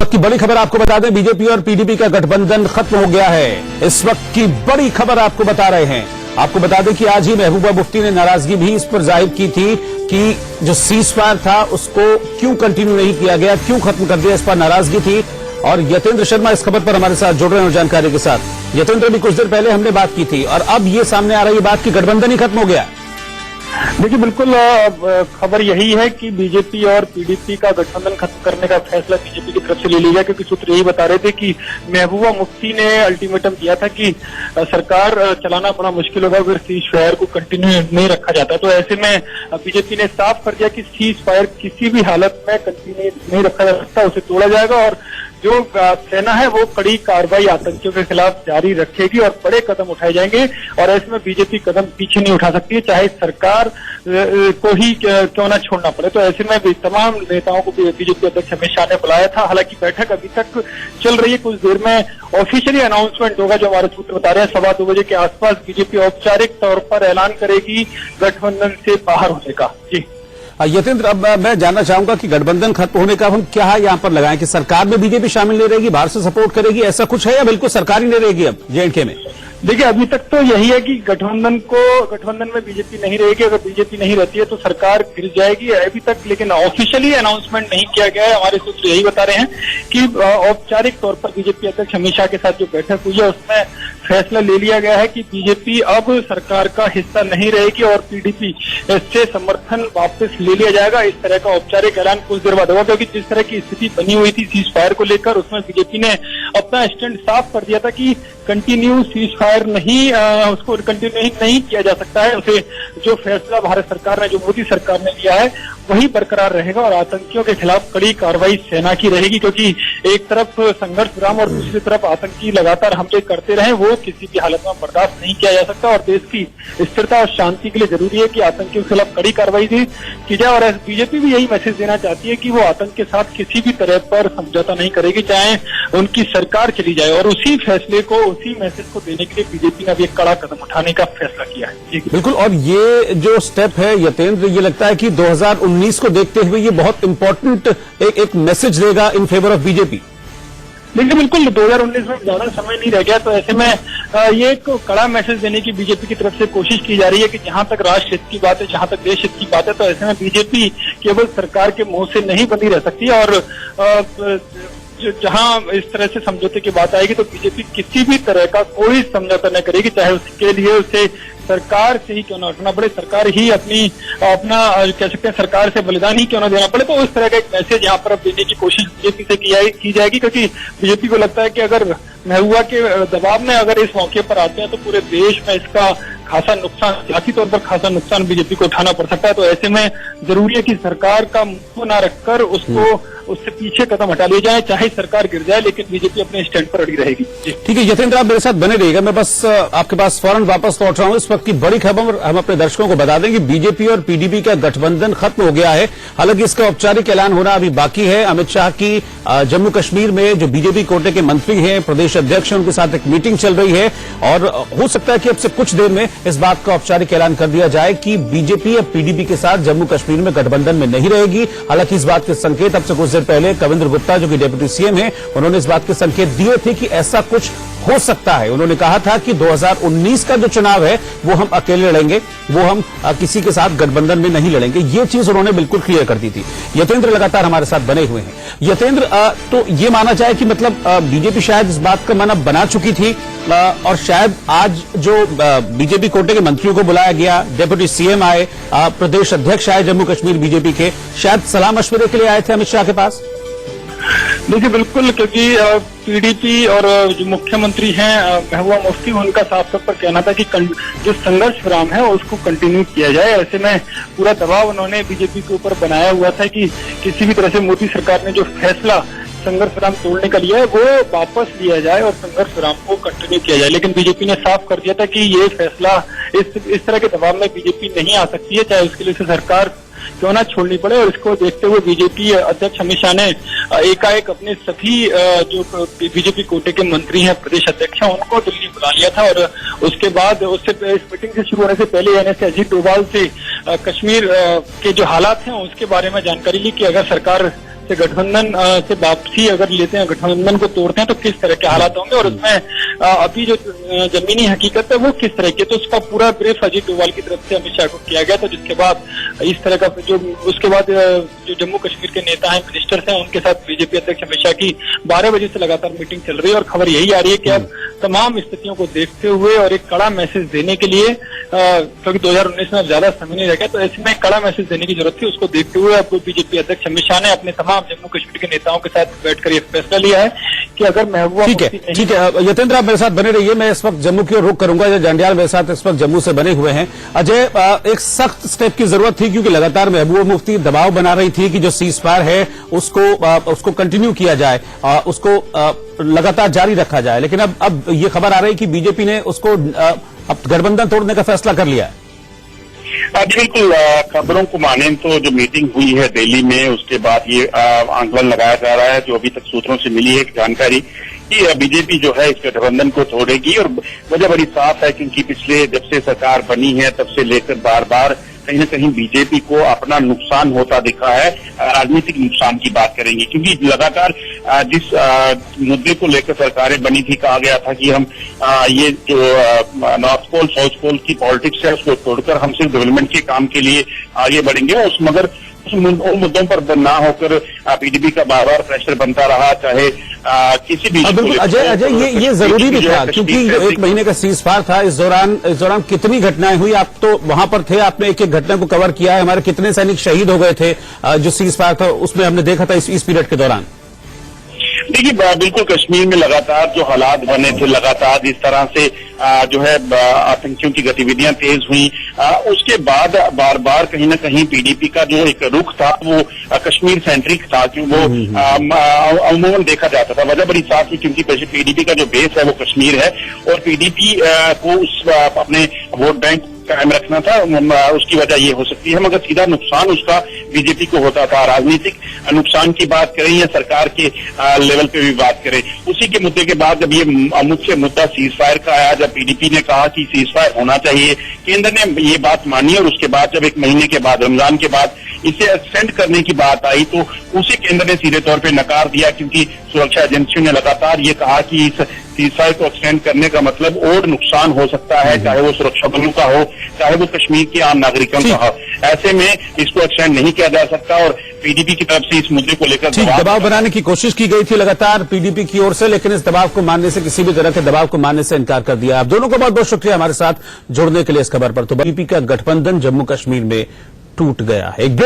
वक्त की बड़ी खबर आपको बता दें, बीजेपी और पीडीपी का गठबंधन खत्म हो गया है। इस वक्त की बड़ी खबर आपको बता रहे हैं। आपको बता दें कि आज ही महबूबा मुफ्ती ने नाराजगी भी इस पर जाहिर की थी कि जो सीज फायर था उसको क्यों कंटिन्यू नहीं किया गया, क्यों खत्म कर दिया, इस पर नाराजगी थी। और यतेंद्र शर्मा इस खबर पर हमारे साथ जुड़ रहे हैं जानकारी के साथ। यतेंद्र, भी कुछ देर पहले हमने बात की थी और अब ये सामने आ रही बात कि गठबंधन ही खत्म हो गया। देखिए, बिल्कुल खबर यही है कि बीजेपी और पीडीपी का गठबंधन खत्म करने का फैसला बीजेपी की तरफ से ले लिया, क्योंकि सूत्र यही बता रहे थे कि महबूबा मुफ्ती ने अल्टीमेटम दिया था कि सरकार चलाना बड़ा मुश्किल होगा अगर सीज फायर को कंटिन्यू नहीं रखा जाता। तो ऐसे में बीजेपी ने साफ कर दिया कि सीज फायर किसी भी हालत में कंटिन्यू नहीं रखा जा सकता, उसे तोड़ा जाएगा और जो सेना है वो कड़ी कार्रवाई आतंकियों के खिलाफ जारी रखेगी और बड़े कदम उठाए जाएंगे। और ऐसे में बीजेपी कदम पीछे नहीं उठा सकती है, चाहे सरकार को ही क्यों ना छोड़ना पड़े। तो ऐसे में तमाम नेताओं को बीजेपी अध्यक्ष अमित शाह ने बुलाया था। हालांकि बैठक अभी तक चल रही है, कुछ देर में ऑफिशियली अनाउंसमेंट होगा, जो हमारे सूत्र बता रहे हैं 2:15 बजे के आसपास बीजेपी औपचारिक तौर पर ऐलान करेगी गठबंधन से बाहर होने का। जी यतेंद्र, अब मैं जानना चाहूंगा कि गठबंधन खत्म होने का हम क्या यहाँ पर लगाएं कि सरकार में बीजेपी शामिल नहीं रहेगी, बाहर से सपोर्ट करेगी, ऐसा कुछ है या बिल्कुल सरकार ही नहीं रहेगी अब जेएंडके में? देखिए, अभी तक तो यही है कि गठबंधन में बीजेपी नहीं रहेगी। अगर बीजेपी नहीं रहती है तो सरकार गिर जाएगी अभी तक, लेकिन ऑफिशियली अनाउंसमेंट नहीं किया गया है। हमारे सूत्र यही बता रहे हैं कि औपचारिक तौर पर बीजेपी अध्यक्ष अमित शाह के साथ जो बैठक हुई है उसमें फैसला ले लिया गया है कि बीजेपी अब सरकार का हिस्सा नहीं रहेगी और पीडीपी से समर्थन वापस ले लिया जाएगा। इस तरह का औपचारिक ऐलान कुछ देर बाद होगा, क्योंकि जिस तरह की स्थिति बनी हुई थी सीज फायर को लेकर, उसमें बीजेपी ने अपना स्टैंड साफ कर दिया था कि कंटिन्यू सीज फायर उसको कंटिन्यू नहीं किया जा सकता है। उसे जो फैसला भारत सरकार ने, जो मोदी सरकार ने लिया है, वही बरकरार रहेगा और आतंकियों के खिलाफ कड़ी कार्रवाई सेना की रहेगी। क्योंकि एक तरफ संघर्ष विराम और दूसरी तरफ आतंकी लगातार हमले करते रहे, वो किसी भी हालत में बर्दाश्त नहीं किया जा सकता और देश की स्थिरता और शांति के लिए जरूरी है कि आतंकियों के खिलाफ कड़ी कार्रवाई की जाए। और बीजेपी भी यही मैसेज देना चाहती है कि वो आतंक के साथ किसी भी तरह पर समझौता नहीं करेगी, चाहे उनकी सरकार चली जाए। और उसी फैसले को, उसी मैसेज को देने के लिए बीजेपी ने अब एक कड़ा कदम उठाने का फैसला किया है। बिल्कुल, और ये जो स्टेप है यतेंद्र, ये लगता है कि 2019 को देखते हुए ये बहुत इंपॉर्टेंट एक मैसेज देगा इन फेवर ऑफ बीजेपी। लेकिन बिल्कुल 2019 में ज्यादा समय नहीं रह गया, तो ऐसे में ये एक कड़ा मैसेज देने की बीजेपी की तरफ से कोशिश की जा रही है कि जहां तक राष्ट्र हित की बात है, जहां तक देश हित की बात है, तो ऐसे में बीजेपी केवल सरकार के मुंह से नहीं बंधी रह सकती है। और जहां इस तरह से समझौते की बात आएगी तो बीजेपी किसी भी तरह का कोई समझौता न करेगी, चाहे उसके लिए उसे सरकार से ही क्यों न उठना पड़े, सरकार ही अपना कह सकते हैं सरकार से बलिदान ही क्यों न देना पड़े। तो उस तरह का एक मैसेज यहाँ पर अब देने की कोशिश बीजेपी से की जाएगी, क्योंकि बीजेपी को लगता है कि अगर महबूबा के दबाव में अगर इस मौके पर आते हैं तो पूरे देश में इसका खासा नुकसान, सियासी तौर पर खासा नुकसान बीजेपी को उठाना पड़ सकता है। तो ऐसे में जरूरी है कि सरकार का मुंह ना रखकर उससे पीछे कदम हटा लिए जाए, चाहे सरकार गिर जाए, लेकिन बीजेपी अपने स्टैंड पर अड़ी रहेगी। ठीक है यतेंद्र, आप मेरे साथ बने रहिएगा। मैं बस आपके पास फौरन वापस लौट रहा हूं। इस वक्त की बड़ी खबर हम अपने दर्शकों को बता दें कि बीजेपी और पीडीपी का गठबंधन खत्म हो गया है। हालांकि इसका औपचारिक ऐलान होना अभी बाकी है। अमित शाह की जम्मू कश्मीर में जो बीजेपी कोटे के मंत्री हैं, प्रदेश अध्यक्ष, उनके साथ एक मीटिंग चल रही है और हो सकता है कि अब से कुछ देर में इस बात का औपचारिक ऐलान कर दिया जाए कि बीजेपी अब पीडीपी के साथ जम्मू कश्मीर में गठबंधन में नहीं रहेगी। हालांकि इस बात के संकेत अब से कुछ देर पहले कविंद्र गुप्ता, जो कि डिप्टी सीएम हैं, उन्होंने इस बात के संकेत दिए थे कि ऐसा कुछ हो सकता है। उन्होंने कहा था कि 2019 का जो चुनाव है वो हम अकेले लड़ेंगे, वो हम किसी के साथ गठबंधन में नहीं लड़ेंगे। ये चीज उन्होंने बिल्कुल क्लियर कर दी थी। यतेंद्र लगातार हमारे साथ बने हुए हैं। यतेंद्र, तो ये माना जाए कि मतलब बीजेपी शायद इस बात का मन बना चुकी थी और शायद आज जो बीजेपी कोटे के मंत्रियों को बुलाया गया, डिप्टी सीएम आए, प्रदेश अध्यक्ष आए जम्मू कश्मीर बीजेपी के, शायद सलाह मशवरे के लिए आए थे अमित शाह के पास। देखिए, बिल्कुल, क्योंकि पीडीपी और जो मुख्यमंत्री हैं महबूबा मुफ्ती, उनका साफ तौर पर कहना था कि जो संघर्ष विराम है उसको कंटिन्यू किया जाए। ऐसे में पूरा दबाव उन्होंने बीजेपी के ऊपर बनाया हुआ था कि किसी भी तरह से मोदी सरकार ने जो फैसला संघर्ष विराम तोड़ने का लिया है वो वापस लिया जाए और संघर्ष विराम को कंटिन्यू किया जाए। लेकिन बीजेपी ने साफ कर दिया था कि ये फैसला इस तरह के दबाव में बीजेपी नहीं आ सकती है, चाहे उसके लिए सरकार क्यों ना छोड़नी पड़े। और इसको देखते हुए बीजेपी अध्यक्ष अमित शाह ने एकाएक अपने सभी जो बीजेपी कोटे के मंत्री हैं, प्रदेश अध्यक्ष हैं, उनको दिल्ली बुला लिया था। और उसके बाद इस मीटिंग से शुरू होने से पहले एनएस अजीत डोभाल से कश्मीर के जो हालात हैं उसके बारे में जानकारी ली कि अगर सरकार से गठबंधन से वापसी अगर लेते हैं, गठबंधन को तोड़ते हैं तो किस तरह के हालात होंगे और उसमें अभी जो जमीनी हकीकत है वो किस तरह की है। तो उसका पूरा ब्रीफ अजीत डोभाल की तरफ से अमित शाह को किया गया। तो जिसके बाद इस तरह का जो उसके बाद जो जम्मू कश्मीर के नेता हैं, मिनिस्टर्स हैं, उनके साथ बीजेपी अध्यक्ष अमित शाह की 12 बजे से लगातार मीटिंग चल रही है और खबर यही आ रही है कि अब तमाम स्थितियों को देखते हुए और एक कड़ा मैसेज देने के लिए, क्योंकि 2019 में अब ज्यादा समय नहीं रह गया, तो ऐसे में कड़ा मैसेज देने की जरूरत थी। उसको देखते हुए अब बीजेपी अध्यक्ष अमित शाह ने अपने तमाम जम्मू कश्मीर के नेताओं के साथ बैठकर यह फैसला लिया है कि अगर महबूबा ठीक है यतेंद्र, आप मेरे साथ बने रहिए। मैं इस वक्त जम्मू की ओर रुख करूंगा। अजय जंडियाल मेरे साथ इस वक्त जम्मू से बने हुए हैं। अजय, एक सख्त स्टेप की जरूरत थी क्योंकि लगातार महबूबा मुफ्ती दबाव बना रही थी कि जो सीज फायर है उसको कंटिन्यू किया जाए, उसको लगातार जारी रखा जाए। लेकिन अब ये खबर आ रही है कि बीजेपी ने उसको अब गठबंधन तोड़ने का फैसला कर लिया है। जी बिल्कुल, खबरों को माने तो जो मीटिंग हुई है दिल्ली में, उसके बाद ये आंकलन लगाया जा रहा है, जो अभी तक सूत्रों से मिली है जानकारी कि बीजेपी जो है इस गठबंधन को तोड़ेगी। और वजह बड़ी साफ है क्योंकि पिछले जब से सरकार बनी है तब से लेकर बार बार कहीं न कहीं बीजेपी को अपना नुकसान होता दिखा है। राजनीतिक नुकसान की बात करेंगे क्योंकि लगातार जिस मुद्दे को लेकर सरकारें बनी थी, कहा गया था कि हम ये जो नॉर्थ पोल साउथ पोल की पॉलिटिक्स है उसको तोड़कर हम सिर्फ डेवलपमेंट के काम के लिए आगे बढ़ेंगे। मगर उन मुद्दों पर ना होकर पीडीपी का बार बार प्रेशर बनता रहा, चाहे किसी भी। बिल्कुल अजय, ये जरूरी भी था क्योंकि जो 1 महीने का सीज फायर था, इस दौरान कितनी घटनाएं हुई। आप तो वहां पर थे, आपने एक एक घटना को कवर किया है। हमारे कितने सैनिक शहीद हो गए थे जो सीज फायर था उसमें हमने देखा था इस पीरियड के दौरान। देखिए बिल्कुल, कश्मीर में लगातार जो हालात बने थे, लगातार इस तरह से जो है आतंकियों की गतिविधियां तेज हुई, उसके बाद बार बार कहीं न कहीं पीडीपी का जो एक रुख था वो कश्मीर सेंट्रिक था कि वो अमूमन देखा जाता था। वजह बड़ी साफ थी क्योंकि पीडीपी का जो बेस है वो कश्मीर है और पीडीपी को उस अपने वोट बैंक कायम रखना था। उसकी वजह ये हो सकती है, मगर सीधा नुकसान उसका बीजेपी को होता था। राजनीतिक नुकसान की बात करें या सरकार के लेवल पे भी बात करें, उसी के मुद्दे के बाद जब ये मुख्य मुद्दा सीज फायर का आया, जब पीडीपी ने कहा कि सीज फायर होना चाहिए, केंद्र ने ये बात मानी और उसके बाद जब 1 महीने के बाद, रमजान के बाद इसे एक्सटेंड करने की बात आई तो उसे केंद्र ने सीधे तौर पे नकार दिया क्योंकि सुरक्षा एजेंसियों ने लगातार ये कहा कि इस सीजफायर को एक्सटेंड करने का मतलब और नुकसान हो सकता है, चाहे वो सुरक्षा बलों का हो, चाहे वो कश्मीर के आम नागरिकों का हो। ऐसे में इसको एक्सटेंड नहीं किया जा सकता और पीडीपी की तरफ से इस मुद्दे को लेकर दबाव बनाने की कोशिश की गई थी लगातार पीडीपी की ओर से, लेकिन इस दबाव को मानने से, किसी भी तरह के दबाव को मानने से इनकार कर दिया। आप दोनों को बहुत बहुत शुक्रिया हमारे साथ जुड़ने के लिए इस खबर पर। तो बीजेपी का गठबंधन जम्मू कश्मीर में टूट गया है।